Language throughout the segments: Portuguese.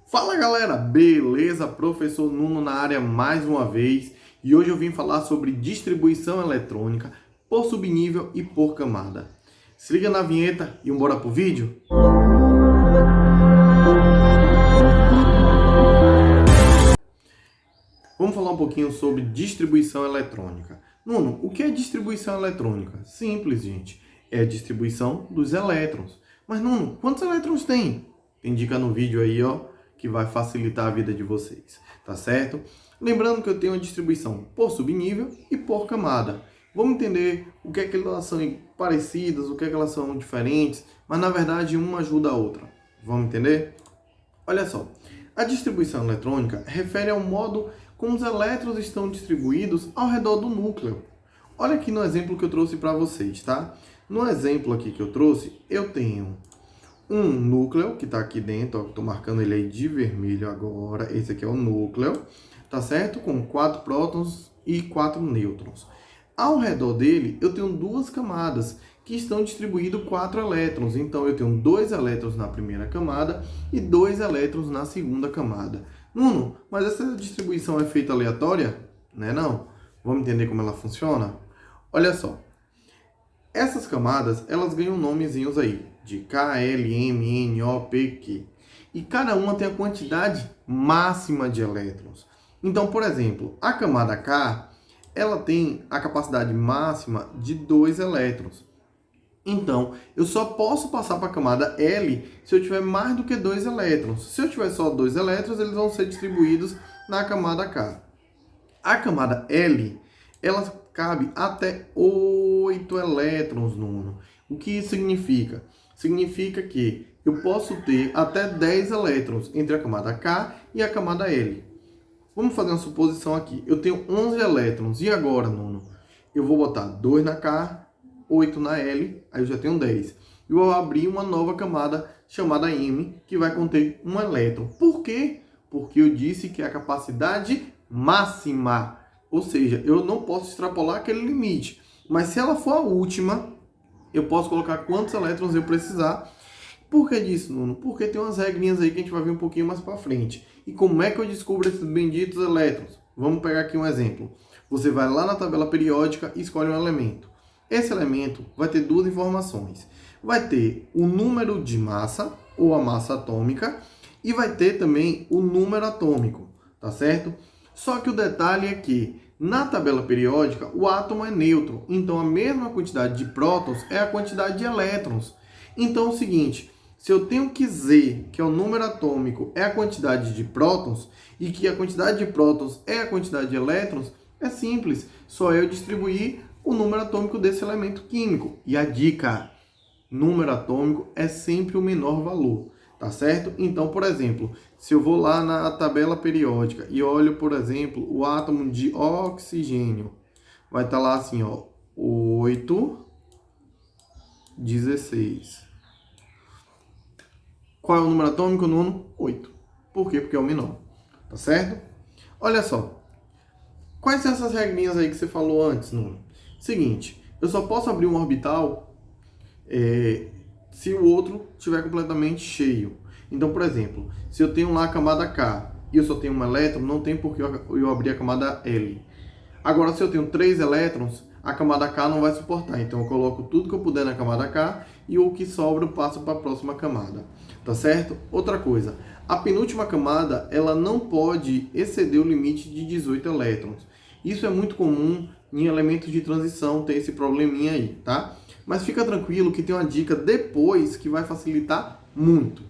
Fala galera, beleza? Professor Nuno na área mais uma vez e hoje eu vim falar sobre distribuição eletrônica por subnível e por camada. Se liga na vinheta e bora pro vídeo? Vamos falar um pouquinho sobre distribuição eletrônica. Nuno, o que é distribuição eletrônica? Simples, gente. É a distribuição dos elétrons. Mas Nuno, quantos elétrons tem? Tem dica no vídeo aí, ó, que vai facilitar a vida de vocês, tá certo? Lembrando que eu tenho uma distribuição por subnível e por camada. Vamos entender o que é que elas são parecidas, o que é que elas são diferentes, mas na verdade uma ajuda a outra. Vamos entender? Olha só, a distribuição eletrônica refere ao modo como os elétrons estão distribuídos ao redor do núcleo. Olha aqui no exemplo que eu trouxe para vocês, tá? No exemplo aqui que eu trouxe, eu tenho um núcleo que está aqui dentro, estou marcando ele aí de vermelho agora. Esse aqui é o núcleo, tá certo? Com 4 prótons e 4 nêutrons. Ao redor dele, eu tenho duas camadas que estão distribuídos 4 elétrons. Então, eu tenho 2 elétrons na primeira camada e 2 elétrons na segunda camada. Nuno, mas essa distribuição é feita aleatória? Né, não? Vamos entender como ela funciona? Olha só. Essas camadas, elas ganham nomezinhos aí, de K, L, M, N, O, P, Q. E cada uma tem a quantidade máxima de elétrons. Então, por exemplo, a camada K, ela tem a capacidade máxima de 2 elétrons. Então, eu só posso passar para a camada L se eu tiver mais do que 2 elétrons. Se eu tiver só 2 elétrons, eles vão ser distribuídos na camada K. A camada L, ela cabe até 8 elétrons, Nuno. O que isso significa? Significa que eu posso ter até 10 elétrons entre a camada K e a camada L. Vamos fazer uma suposição aqui. Eu tenho 11 elétrons. E agora, Nuno? Eu vou botar 2 na K, 8 na L, aí eu já tenho 10. E vou abrir uma nova camada chamada M, que vai conter 1 elétron. Por quê? Porque eu disse que é a capacidade máxima. Ou seja, eu não posso extrapolar aquele limite. Mas se ela for a última, eu posso colocar quantos elétrons eu precisar. Por que disso, Nuno? Porque tem umas regrinhas aí que a gente vai ver um pouquinho mais para frente. E como é que eu descubro esses benditos elétrons? Vamos pegar aqui um exemplo. Você vai lá na tabela periódica e escolhe um elemento. Esse elemento vai ter duas informações. Vai ter o número de massa, ou a massa atômica, e vai ter também o número atômico, tá certo? Só que o detalhe é que, na tabela periódica, o átomo é neutro. Então, a mesma quantidade de prótons é a quantidade de elétrons. Então, é o seguinte, se eu tenho que Z, que é o número atômico, é a quantidade de prótons, e que a quantidade de prótons é a quantidade de elétrons, é simples. Só eu distribuir o número atômico desse elemento químico. E a dica, número atômico é sempre o menor valor. Tá certo? Então, por exemplo, se eu vou lá na tabela periódica e olho, por exemplo, o átomo de oxigênio, vai estar lá assim, ó, 8, 16. Qual é o número atômico, Nuno? 8. Por quê? Porque é o menor. Tá certo? Olha só. Quais são essas regrinhas aí que você falou antes, Nuno? Seguinte, eu só posso abrir um orbital se o outro estiver completamente cheio. Então, por exemplo, se eu tenho lá a camada K e eu só tenho um elétron, não tem por que eu abrir a camada L. Agora, se eu tenho 3 elétrons, a camada K não vai suportar. Então, eu coloco tudo que eu puder na camada K e o que sobra eu passo para a próxima camada. Tá certo? Outra coisa, a penúltima camada, ela não pode exceder o limite de 18 elétrons. Isso é muito comum em elementos de transição, ter esse probleminha aí, tá? Mas fica tranquilo que tem uma dica depois que vai facilitar muito.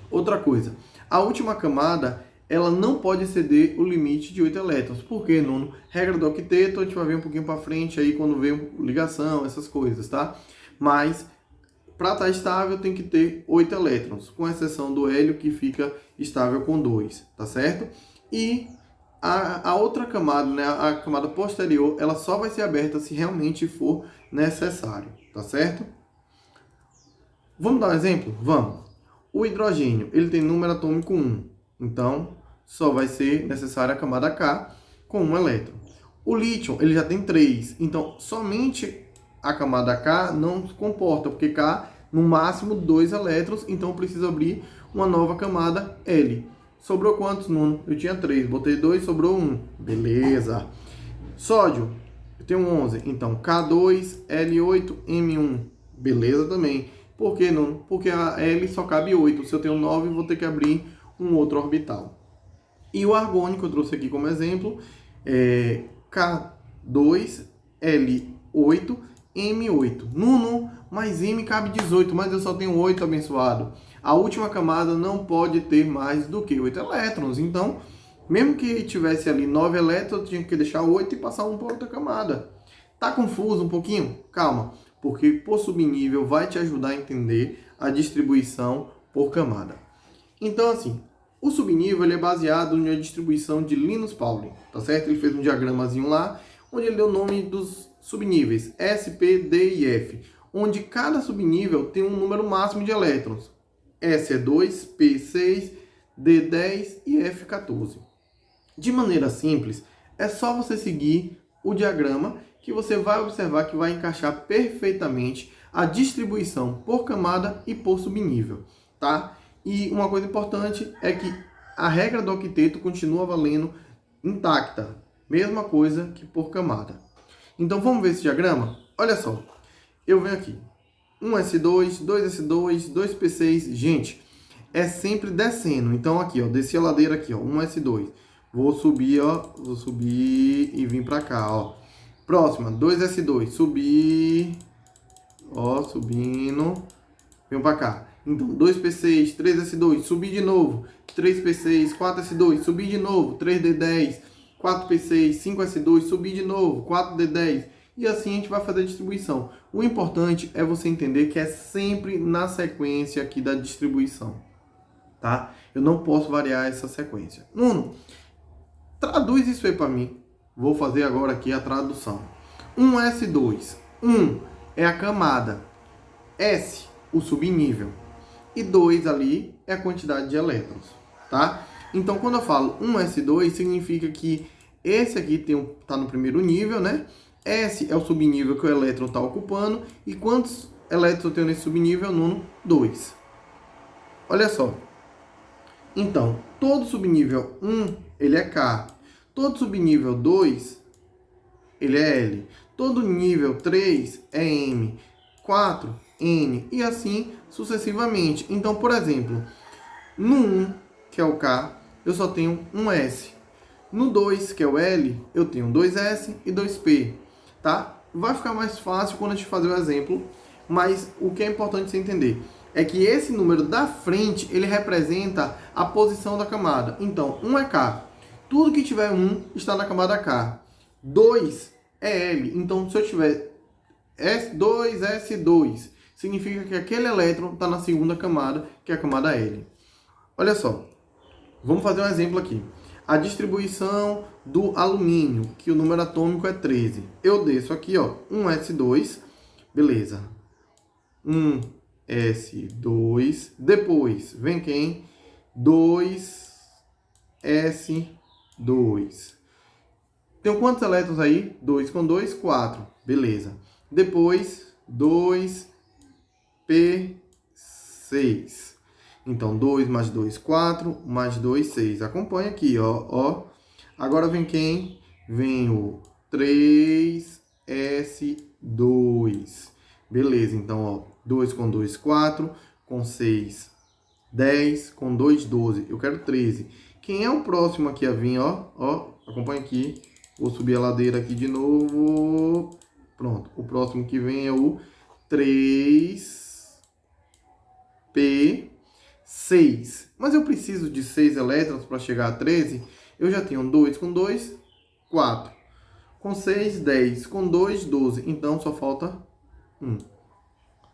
Outra coisa, a última camada, ela não pode exceder o limite de 8 elétrons. Por quê, Nuno? Regra do octeto, a gente vai ver um pouquinho para frente aí quando vê ligação, essas coisas, tá? Mas, para estar estável, tem que ter 8 elétrons, com exceção do hélio, que fica estável com 2, tá certo? E a outra camada, né, a camada posterior, ela só vai ser aberta se realmente for necessário, tá certo? Vamos dar um exemplo? Vamos. O hidrogênio, ele tem número atômico 1, então só vai ser necessária a camada K com 1 elétron. O lítio, ele já tem 3, então somente a camada K não se comporta, porque K no máximo 2 elétrons, então eu preciso abrir uma nova camada L. Sobrou quantos, Nuno? Eu tinha 3, botei 2, sobrou 1. Beleza. Sódio, eu tenho 11. Então, K2L8M1. Beleza também. Por que, Nuno? Porque a L só cabe 8. Se eu tenho 9, vou ter que abrir um outro orbital. E o argônico, eu trouxe aqui como exemplo, é K2L8M8. Nuno, mas M cabe 18, mas eu só tenho 8, abençoado. A última camada não pode ter mais do que 8 elétrons. Então, mesmo que tivesse ali 9 elétrons, eu tinha que deixar 8 e passar um para outra camada. Tá confuso um pouquinho? Calma, porque por subnível vai te ajudar a entender a distribuição por camada. Então, assim, o subnível ele é baseado na distribuição de Linus Pauling, tá certo? Ele fez um diagramazinho lá, onde ele deu o nome dos subníveis, S, P, D e F, onde cada subnível tem um número máximo de elétrons. S é 2, P 6, D 10 e F 14. De maneira simples, é só você seguir o diagrama que você vai observar que vai encaixar perfeitamente a distribuição por camada e por subnível, tá? E uma coisa importante é que a regra do octeto continua valendo intacta, mesma coisa que por camada. Então vamos ver esse diagrama? Olha só, eu venho aqui, 1s2, 2s2, 2p6, gente, é sempre descendo. Então aqui, ó, desci a ladeira aqui, ó, 1s2. Vou subir, ó, vou subir e vir pra cá, ó. Próxima, 2s2, subir, ó, subindo, venho pra cá. Então, 2p6, 3s2, subir de novo, 3p6, 4s2, subir de novo, 3d10, 4p6, 5s2, subir de novo, 4d10. E assim a gente vai fazer a distribuição. O importante é você entender que é sempre na sequência aqui da distribuição, tá? Eu não posso variar essa sequência. Nuno, traduz isso aí para mim. Vou fazer agora aqui a tradução. 1s2. 1 é a camada. S, o subnível. E 2 ali é a quantidade de elétrons, tá? Então, quando eu falo 1s2, significa que esse aqui tá no primeiro nível, né? S é o subnível que o elétron está ocupando. E quantos elétrons eu tenho nesse subnível? Nuno? 2. Olha só. Então, todo subnível 1, ele é K. Todo subnível 2, ele é L. Todo nível 3 é M. 4, N. E assim sucessivamente. Então, por exemplo, no 1, que é o K, eu só tenho um S. No 2, que é o L, eu tenho 2S e 2P. Tá? Vai ficar mais fácil quando a gente fazer o exemplo, mas o que é importante você entender é que esse número da frente, ele representa a posição da camada. Então, 1 é K. Tudo que tiver 1 está na camada K. 2 é L. Então, se eu tiver S2, S2, significa que aquele elétron está na segunda camada, que é a camada L. Olha só, vamos fazer um exemplo aqui. A distribuição do alumínio, que o número atômico é 13. Eu desço aqui, ó, 1s2, beleza. 1s2, depois vem quem? 2s2. Tem quantos elétrons aí? 2 com 2, 4. Beleza. Depois, 2p6. Então, 2 mais 2, 4, mais 2, 6. Acompanha aqui, ó. Agora vem quem? Vem o 3s2. Beleza, então, ó. 2 com 2, 4. Com 6, 10. Com 2, 12. Eu quero 13. Quem é o próximo aqui a vir, ó? Acompanha aqui. Vou subir a ladeira aqui de novo. Pronto. O próximo que vem é o 3p6. Mas eu preciso de 6 elétrons para chegar a 13. Eu já tenho 2 com 2, 4. Com 6, 10. Com 2, 12. Então, só falta 1.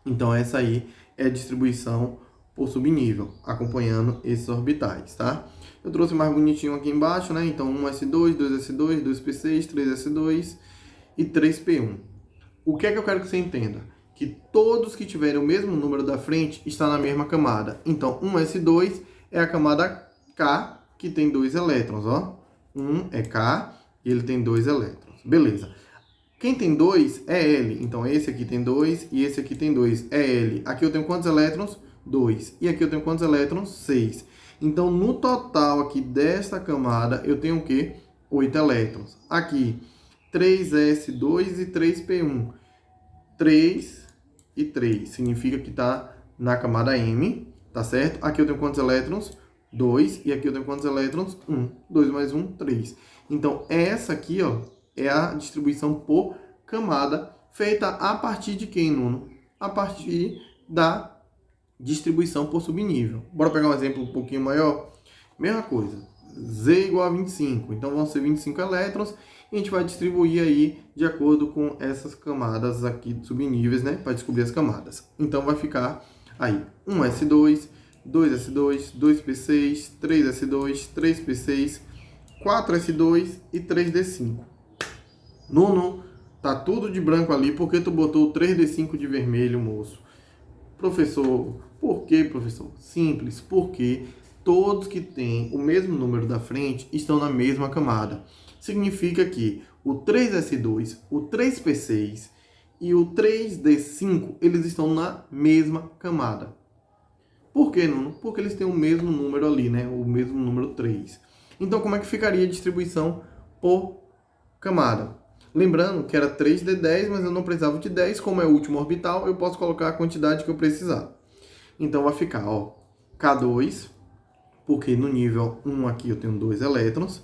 Então, essa aí é a distribuição por subnível, acompanhando esses orbitais, tá? Eu trouxe mais bonitinho aqui embaixo, né? Então, 1s2, 2s2, 2p6, 3s2 e 3p1. O que é que eu quero que você entenda? Que todos que tiverem o mesmo número da frente está na mesma camada. Então, 1s2 é a camada K, que tem 2 elétrons, ó. 1 é K e ele tem 2 elétrons. Beleza. Quem tem 2 é L. Então, esse aqui tem 2 e esse aqui tem 2. É L. Aqui eu tenho quantos elétrons? 2. E aqui eu tenho quantos elétrons? 6. Então, no total aqui desta camada, eu tenho o quê? 8 elétrons. Aqui, 3s2 e 3p1. 3 e 3. Significa que está na camada M, tá certo? Aqui eu tenho quantos elétrons? 2. E aqui eu tenho quantos elétrons? 1. 2 mais 1, 3. Então, essa aqui, ó, é a distribuição por camada, feita a partir de quem, Nuno? A partir da distribuição por subnível. Bora pegar um exemplo um pouquinho maior? Mesma coisa. Z igual a 25. Então, vão ser 25 elétrons. E a gente vai distribuir aí de acordo com essas camadas aqui de subníveis, né? Para descobrir as camadas. Então, vai ficar aí 1s2, 2s2, 2p6, 3s2, 3p6, 4s2 e 3d5. Nuno, tá tudo de branco ali, por que tu botou o 3d5 de vermelho, moço? Professor, por que, professor? Simples, porque todos que têm o mesmo número da frente estão na mesma camada. Significa que o 3s2, o 3p6 e o 3d5, eles estão na mesma camada. Por que, Nuno? Porque eles têm o mesmo número ali, né? O mesmo número 3. Então, como é que ficaria a distribuição por camada? Lembrando que era 3d10, mas eu não precisava de 10. Como é o último orbital, eu posso colocar a quantidade que eu precisar. Então, vai ficar, ó, K2, porque no nível 1 aqui eu tenho 2 elétrons.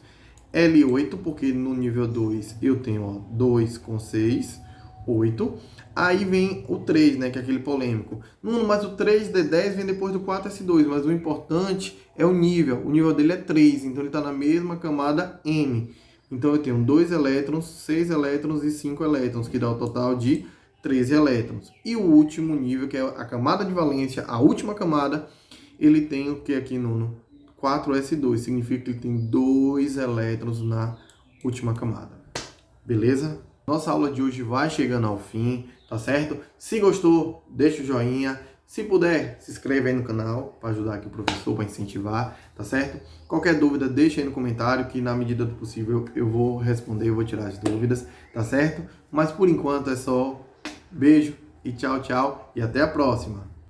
L8, porque no nível 2 eu tenho, ó, 2 com 6, 8. Aí vem o 3, né, que é aquele polêmico. Mas o 3d10 vem depois do 4s2, mas o importante é o nível. O nível dele é 3, então ele está na mesma camada M. Então eu tenho 2 elétrons, 6 elétrons e 5 elétrons, que dá o total de 13 elétrons. E o último nível, que é a camada de valência, a última camada, ele tem o que aqui, Nuno? 4s2, significa que ele tem 2 elétrons na última camada. Beleza? Nossa aula de hoje vai chegando ao fim, tá certo? Se gostou, deixa o joinha. Se puder, se inscreve aí no canal para ajudar aqui o professor, para incentivar, tá certo? Qualquer dúvida, deixa aí no comentário que na medida do possível eu vou responder, eu vou tirar as dúvidas, tá certo? Mas por enquanto é só beijo e tchau, tchau e até a próxima!